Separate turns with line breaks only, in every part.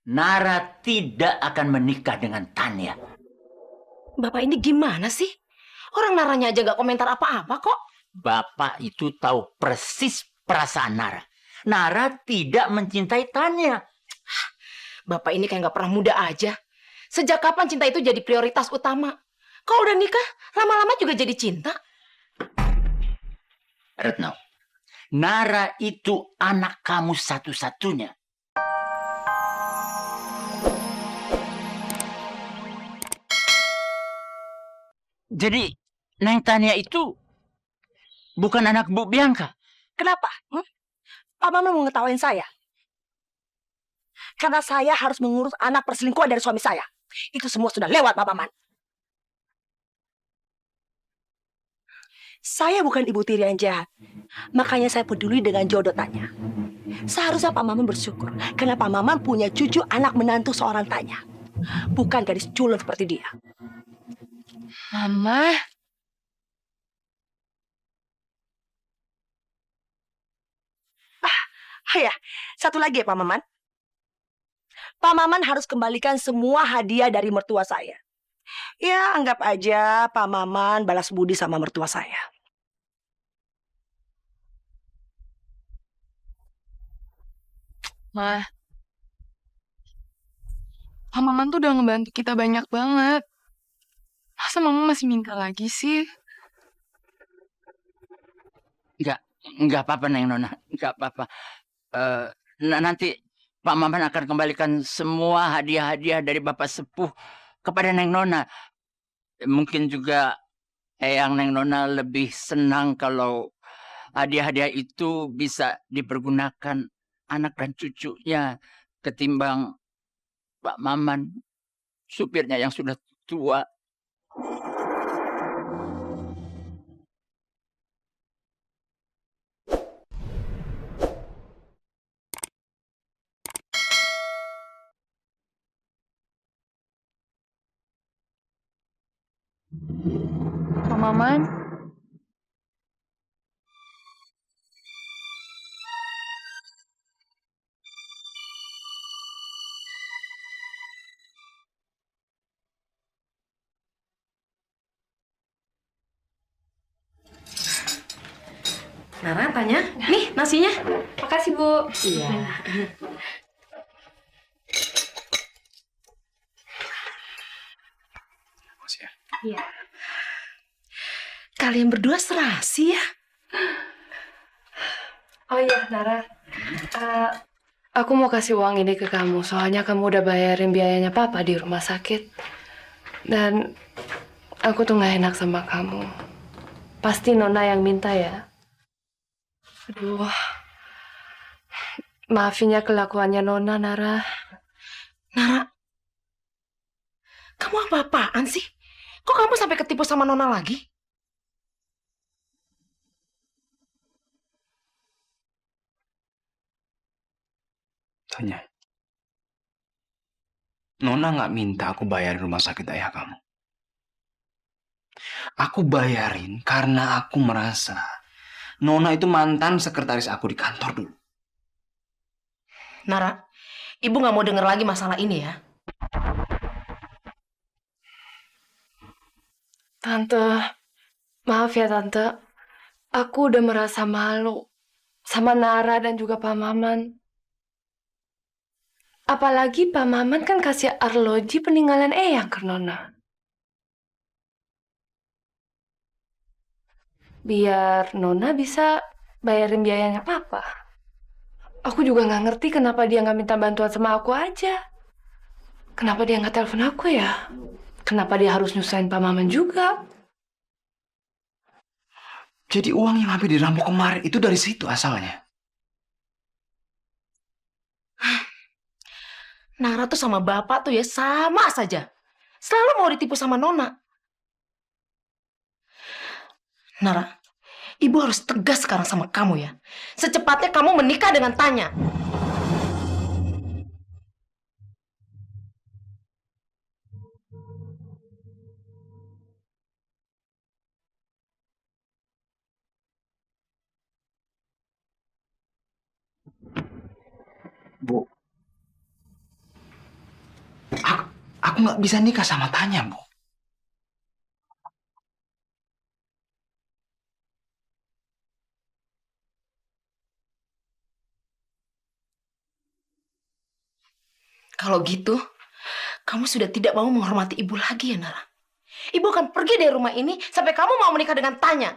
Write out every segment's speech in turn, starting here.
Nara tidak akan menikah dengan Tanya.
Bapak ini gimana sih? Orang Naranya aja nggak komentar apa-apa kok.
Bapak itu tahu persis perasaan Nara. Nara tidak mencintai Tanya.
Bapak ini kayak nggak pernah muda aja. Sejak kapan cinta itu jadi prioritas utama? Kalau udah nikah, lama-lama juga jadi cinta.
Retno, Nara itu anak kamu satu-satunya. Jadi, Neng Tania itu bukan anak Bu Bianca.
Kenapa? Pak Maman mau ngetawain saya? Karena saya harus mengurus anak perselingkuhan dari suami saya. Itu semua sudah lewat, Pak Maman. Saya bukan ibu tiri yang jahat. Makanya saya peduli dengan jodoh Tanya. Seharusnya Pak Maman bersyukur. Karena Pak Maman punya cucu anak menantu seorang Tanya. Bukan gadis culun seperti dia.
Mama,
Ya, satu lagi ya Pak Maman. Pak Maman harus kembalikan semua hadiah dari mertua saya. Ya, anggap aja Pak Maman balas budi sama mertua saya.
Ma. Maman tuh udah ngebantu kita banyak banget. Masa Mama masih minta lagi sih?
Enggak apa-apa, Neng Nona. Enggak apa-apa. Nanti Pak Maman akan kembalikan semua hadiah-hadiah dari Bapak Sepuh kepada Neng Nona. Mungkin juga Eyang Neng Nona lebih senang kalau hadiah-hadiah itu bisa dipergunakan anak dan cucunya ketimbang Pak Maman, supirnya yang sudah tua.
Pak Maman,
Nara, Tanya, nih nasinya.
makasih Bu.
Iya.
Iya.
Kalian berdua serasi ya?
Oh iya, Nara. Aku mau kasih uang ini ke kamu, soalnya kamu udah bayarin biayanya Papa di rumah sakit. Dan aku tuh gak enak sama kamu. Pasti Nona yang minta ya. Aduh. Maafin ya kelakuannya Nona, Nara.
Nara, kamu apa-apaan sih? Kok kamu sampai ketipu sama Nona lagi?
Tanya. Nona nggak minta aku bayarin rumah sakit ayah kamu. Aku bayarin karena aku merasa Nona itu mantan sekretaris aku di kantor dulu.
Nara, ibu nggak mau denger lagi masalah ini ya.
Tante, maaf ya Tante. Aku udah merasa malu sama Nara dan juga Pak Maman. Apalagi Pak Maman kan kasih arloji peninggalan Eyang ke Nona. Biar Nona bisa bayarin biayanya Papa. Aku juga nggak ngerti kenapa dia nggak minta bantuan sama aku aja. Kenapa dia nggak telepon aku ya? Kenapa dia harus nyusahin Pak Maman juga?
Jadi uang yang hampir dirampok kemarin itu dari situ asalnya.
Nara tuh sama bapak tuh ya sama saja. Selalu mau ditipu sama Nona. Nara, ibu harus tegas sekarang sama kamu ya. Secepatnya kamu menikah dengan Tanya.
Bu, aku nggak bisa nikah sama Tanya, Bu.
Kalau gitu, kamu sudah tidak mau menghormati ibu lagi ya, Nara. Ibu akan pergi dari rumah ini sampai kamu mau menikah dengan Tanya.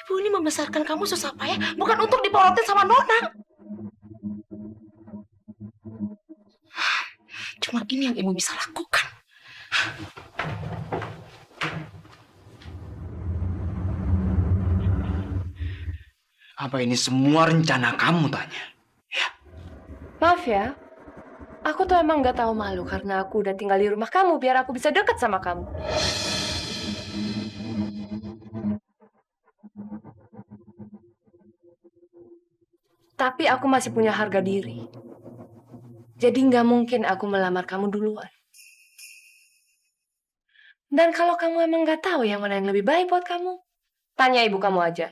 Ibu ini membesarkan kamu susah payah bukan untuk diporotin sama Nona. Cuma ini yang ibu bisa lakukan.
Apa ini semua rencana kamu, Tanya?
Maaf ya, aku tuh emang nggak tahu malu karena aku udah tinggal di rumah kamu biar aku bisa deket sama kamu. Tapi aku masih punya harga diri. Jadi nggak mungkin aku melamar kamu duluan. Dan kalau kamu emang nggak tahu yang mana yang lebih baik buat kamu, tanya ibu kamu aja.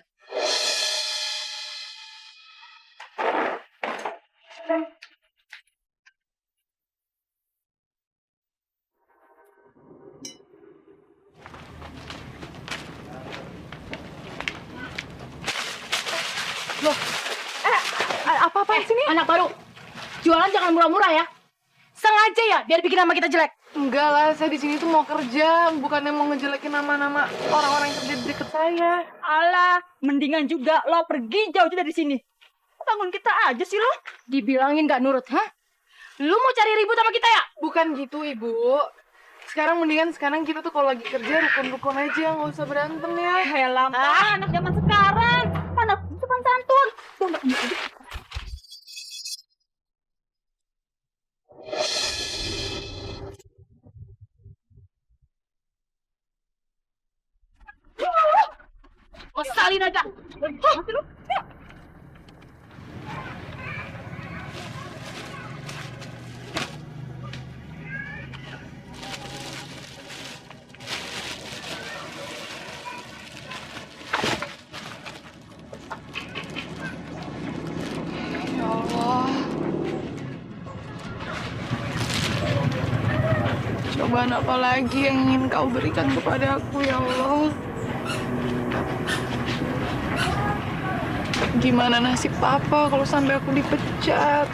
Apa-apa sini? Anak baru. Jualan jangan murah-murah ya. Sengaja ya biar bikin nama kita jelek.
Enggak lah, saya di sini tuh mau kerja, bukannya mau ngejelekin nama-nama orang-orang yang kerja di deket saya.
Alah, mendingan juga lo pergi jauh dari sini. Bangun kita aja sih lo.
Dibilangin gak nurut, hah? Lu mau cari ribut sama kita ya?
Bukan gitu, Ibu. Sekarang kita tuh kalau lagi kerja rukun-rukun aja, nggak usah berantem ya.
Helam, anak zaman sekarang. Anak sopan santun. Tuh, nggak bisa.
Oh, salin aja.
Ya Allah. Cobaan apa lagi yang ingin kau berikan kepada aku, ya Allah? Gimana nasib Papa kalau sampai aku dipecat?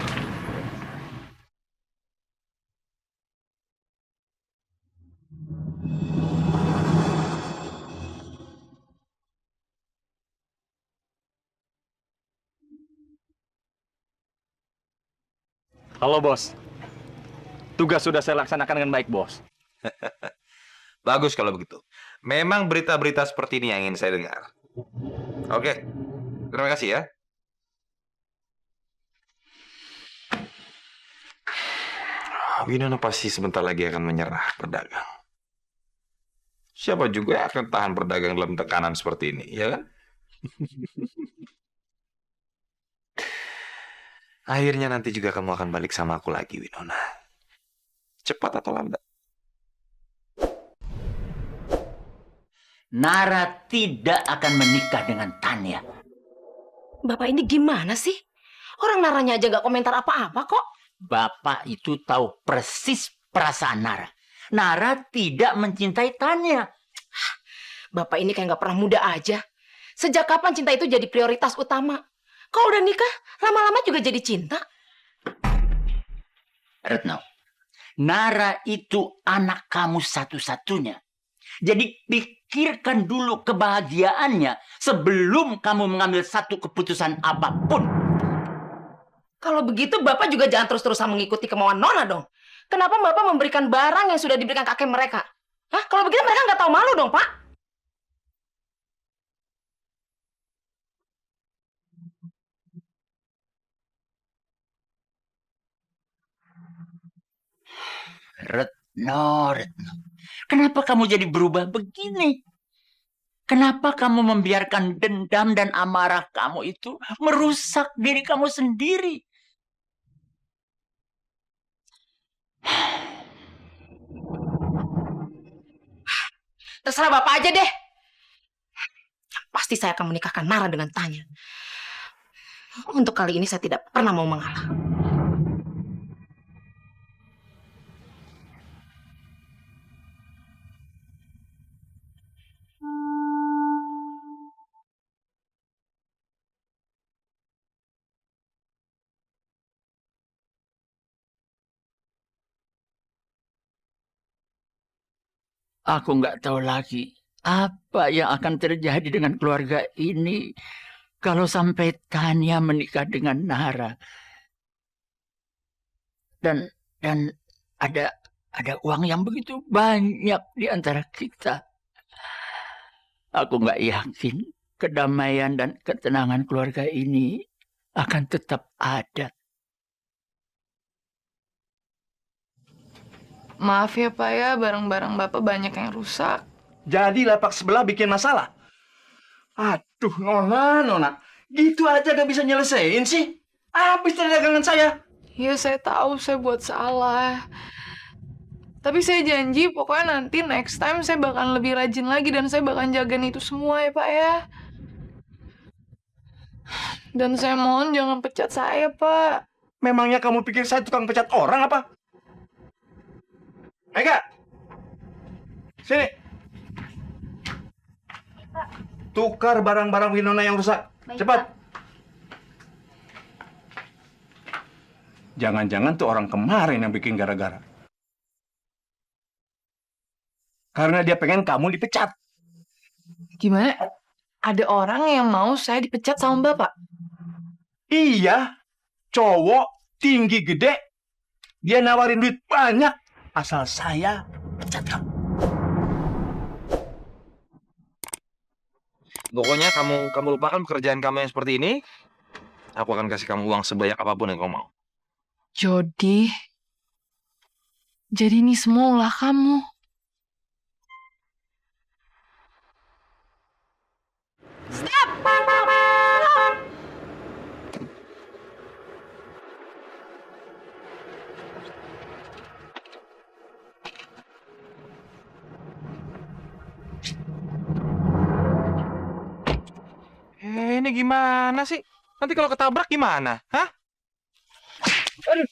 Halo bos, tugas sudah saya laksanakan dengan baik bos.
Bagus kalau begitu. Memang berita-berita seperti ini yang ingin saya dengar. Oke, terima kasih ya. Winona pasti sebentar lagi akan menyerah berdagang. Siapa juga yang akan tahan berdagang dalam tekanan seperti ini, ya kan? Akhirnya nanti juga kamu akan balik sama aku lagi, Winona. Cepat atau lambat.
Nara tidak akan menikah dengan Tanya.
Bapak ini gimana sih? Orang Naranya aja gak komentar apa-apa kok.
Bapak itu tahu persis perasaan Nara. Nara tidak mencintai Tanya.
Bapak ini kayak gak pernah muda aja. Sejak kapan cinta itu jadi prioritas utama? Kalau udah nikah, lama-lama juga jadi cinta.
Retno, Nara itu anak kamu satu-satunya. Jadi pikirkan dulu kebahagiaannya sebelum kamu mengambil satu keputusan apapun.
Kalau begitu Bapak juga jangan terus-terusan mengikuti kemauan Nona dong. Kenapa Bapak memberikan barang yang sudah diberikan kakek mereka? Hah? Kalau begitu mereka nggak tahu malu dong, Pak.
Retno. Kenapa kamu jadi berubah begini? Kenapa kamu membiarkan dendam dan amarah kamu itu merusak diri kamu sendiri?
Terserah Bapak aja deh. Pasti saya akan menikahkan Nara dengan Tanya. Untuk kali ini saya tidak pernah mau mengalah.
Aku nggak tahu lagi apa yang akan terjadi dengan keluarga ini kalau sampai Tania menikah dengan Nara. Dan ada uang yang begitu banyak di antara kita. Aku nggak yakin kedamaian dan ketenangan keluarga ini akan tetap ada.
Maaf ya Pak ya, barang-barang Bapak banyak yang rusak.
Jadi lapak sebelah bikin masalah. Aduh, Nona. Gitu aja gak bisa nyelesain sih. Habis dari dagangan saya.
Ya saya tahu saya buat salah. Tapi saya janji pokoknya nanti next time saya bakal lebih rajin lagi dan saya bakal jagain itu semua ya Pak ya. Dan saya mohon jangan pecat saya Pak.
Memangnya kamu pikir saya tukang pecat orang apa? Ega! Sini. Tukar barang-barang Winona yang rusak. Cepat. Jangan-jangan tuh orang kemarin yang bikin gara-gara. Karena dia pengen kamu dipecat.
Gimana? Ada orang yang mau saya dipecat sama Bapak?
Iya. Cowok, tinggi, gede. Dia nawarin duit banyak. Asal saya pecat kamu.
Pokoknya kamu lupakan pekerjaan kamu yang seperti ini. Aku akan kasih kamu uang sebanyak apapun yang kamu mau.
Jody. Jadi ini semua ulah kamu.
Ini gimana sih? Nanti kalau ketabrak gimana? Hah? Aduh.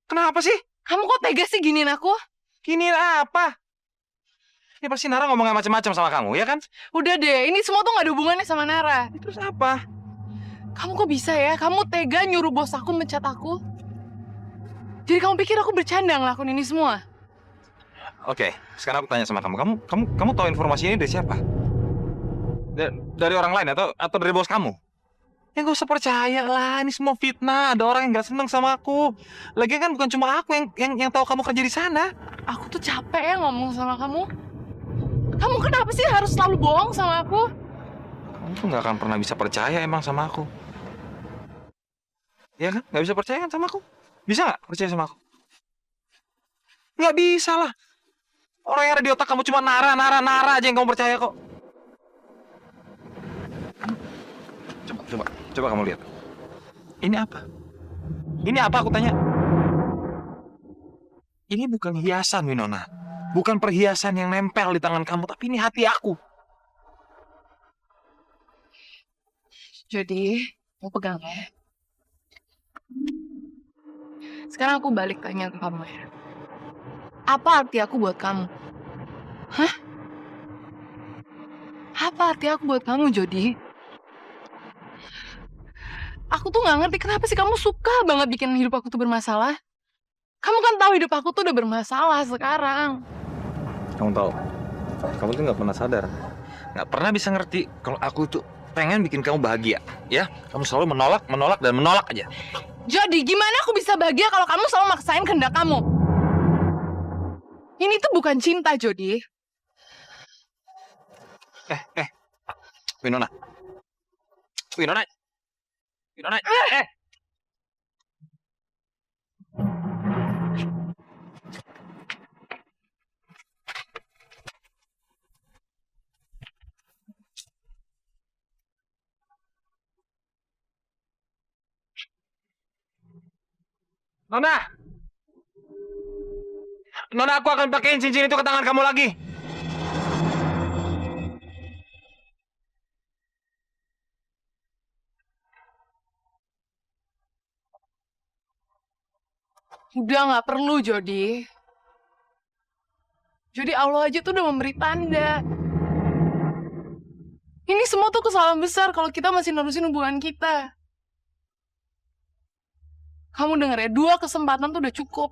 Kenapa sih?
Kamu kok tega sih giniin aku?
Gini apa? Ini pasti Nara ngomongnya macam-macam sama kamu, ya kan?
Udah deh, ini semua tuh gak ada hubungannya sama Nara.
Terus apa?
Kamu kok bisa ya? Kamu tega nyuruh bos aku mencat aku? Jadi kamu pikir aku bercanda ngelakuin ini semua?
Oke, sekarang aku tanya sama kamu. Kamu tahu informasi ini dari siapa? Dari orang lain atau dari bos kamu? Ya gak usah percaya lah, ini semua fitnah. Ada orang yang gak seneng sama aku. Lagian kan bukan cuma aku yang tahu kamu kerja di sana.
Aku tuh capek ya ngomong sama kamu. Kamu kenapa sih harus selalu bohong sama aku?
Kamu tuh gak akan pernah bisa percaya emang sama aku. Ya kan? Gak bisa percaya kan sama aku? Bisa gak percaya sama aku? Gak bisa lah. Orang yang ada di otak kamu cuma Nara aja yang kamu percaya kok. Coba kamu lihat. Ini apa? Ini apa aku tanya? Ini bukan hiasan, Winona. Bukan perhiasan yang nempel di tangan kamu, tapi ini hati aku.
Jadi, mau pegang ya. Sekarang aku balik tanya ke kamu ya. Apa arti aku buat kamu? Hah? Apa arti aku buat kamu, Jody? Aku tuh gak ngerti kenapa sih kamu suka banget bikin hidup aku tuh bermasalah. Kamu kan tahu hidup aku tuh udah bermasalah sekarang.
Kamu tahu, kamu tuh nggak pernah sadar, nggak pernah bisa ngerti kalau aku tuh pengen bikin kamu bahagia, ya? Kamu selalu menolak aja.
Jadi gimana aku bisa bahagia kalau kamu selalu maksain kehendak kamu? Ini tuh bukan cinta, Jody.
Winona. Nona, aku akan pakein cincin itu ke tangan kamu lagi.
Udah nggak perlu, Jody. Jadi Allah aja tuh udah memberi tanda. Ini semua tuh kesalahan besar kalau kita masih nerusin hubungan kita. Kamu denger ya, 2 kesempatan tuh udah cukup.